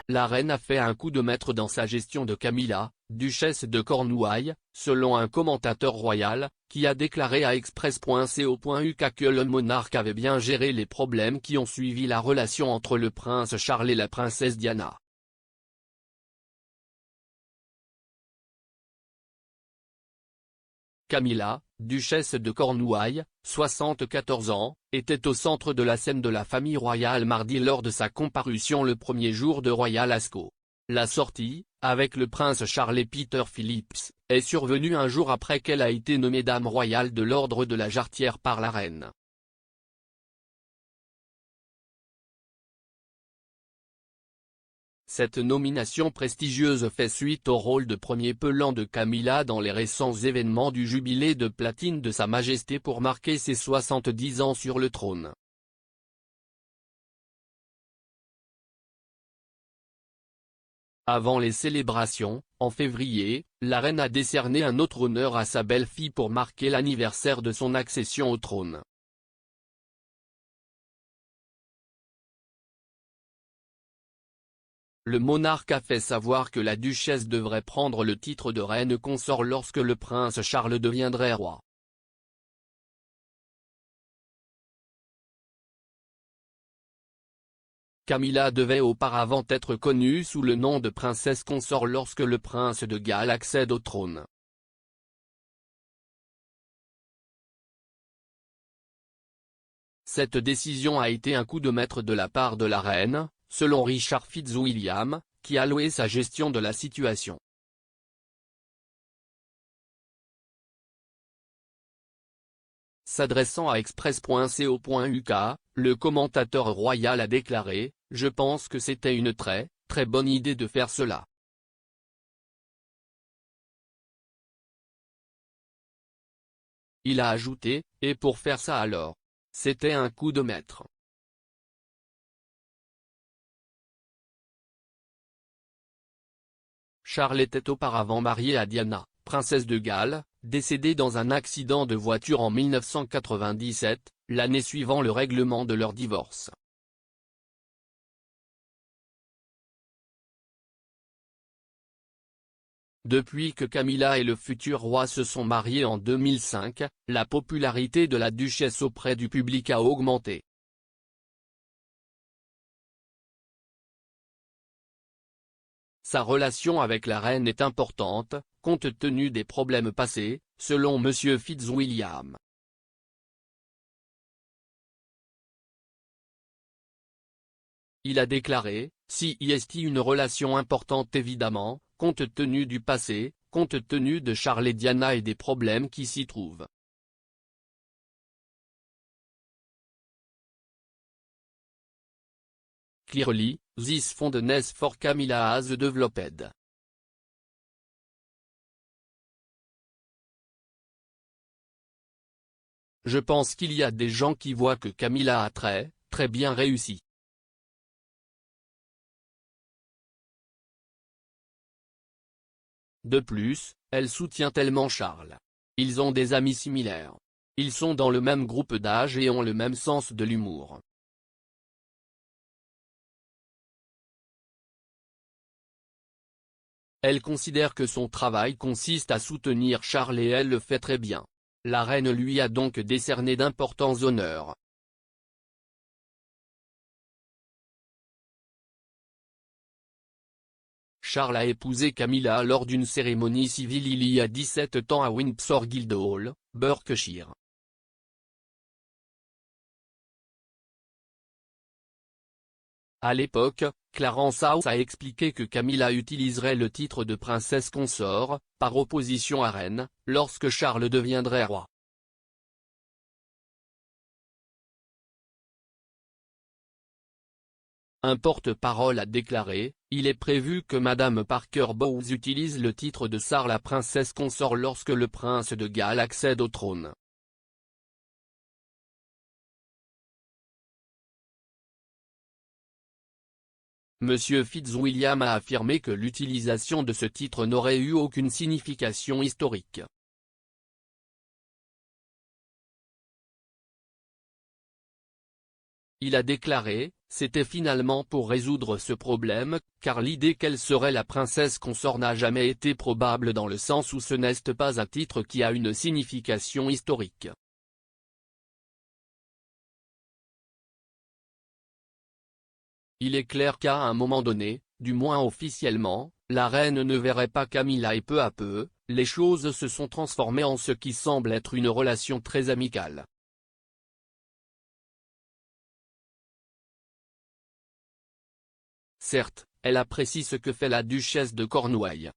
la reine a fait un coup de maître dans sa gestion de Camilla, duchesse de Cornouailles, selon un commentateur royal, qui a déclaré à Express.co.uk que le monarque avait bien géré les problèmes qui ont suivi la relation entre le prince Charles et la princesse Diana. Camilla, duchesse de Cornouailles, 74 ans, était au centre de la scène de la famille royale mardi lors de sa comparution le premier jour de Royal Ascot. La sortie, avec le prince Charles et Peter Phillips, est survenue un jour après qu'elle a été nommée dame royale de l'ordre de la Jarretière par la reine. Cette nomination prestigieuse fait suite au rôle de premier pelant de Camilla dans les récents événements du jubilé de platine de Sa Majesté pour marquer ses 70 ans sur le trône. Avant les célébrations, en février, la reine a décerné un autre honneur à sa belle-fille pour marquer l'anniversaire de son accession au trône. Le monarque a fait savoir que la duchesse devrait prendre le titre de reine consort lorsque le prince Charles deviendrait roi. Camilla devait auparavant être connue sous le nom de princesse consort lorsque le prince de Galles accède au trône. Cette décision a été un coup de maître de la part de la reine, selon Richard Fitzwilliam, qui a loué sa gestion de la situation. S'adressant à Express.co.uk, le commentateur royal a déclaré « Je pense que c'était une très bonne idée de faire cela. Il a ajouté « Et pour faire ça alors. C'était un coup de maître. » Charles était auparavant marié à Diana, princesse de Galles, décédée dans un accident de voiture en 1997, l'année suivant le règlement de leur divorce. Depuis que Camilla et le futur roi se sont mariés en 2005, la popularité de la duchesse auprès du public a augmenté. Sa relation avec la reine est importante, compte tenu des problèmes passés, selon M. Fitzwilliam. Il a déclaré, si est une relation importante évidemment, compte tenu du passé, compte tenu de Charles et Diana et des problèmes qui s'y trouvent. Clearly, this fondness for Camilla has developed. Je pense qu'il y a des gens qui voient que Camilla a très bien réussi. De plus, elle soutient tellement Charles. Ils ont des amis similaires. Ils sont dans le même groupe d'âge et ont le même sens de l'humour. Elle considère que son travail consiste à soutenir Charles et elle le fait très bien. La reine lui a donc décerné d'importants honneurs. Charles a épousé Camilla lors d'une cérémonie civile il y a 17 ans à Windsor Guildhall, Berkshire. À l'époque, Clarence House a expliqué que Camilla utiliserait le titre de princesse consort, par opposition à reine, lorsque Charles deviendrait roi. Un porte-parole a déclaré, il est prévu que Madame Parker Bowles utilise le titre de Sarah la princesse consort lorsque le prince de Galles accède au trône. Monsieur Fitzwilliam a affirmé que l'utilisation de ce titre n'aurait eu aucune signification historique. Il a déclaré, c'était finalement pour résoudre ce problème, car l'idée qu'elle serait la princesse consort n'a jamais été probable dans le sens où ce n'est pas un titre qui a une signification historique. Il est clair qu'à un moment donné, du moins officiellement, la reine ne verrait pas Camilla et peu à peu, les choses se sont transformées en ce qui semble être une relation très amicale. Certes, elle apprécie ce que fait la duchesse de Cornouailles.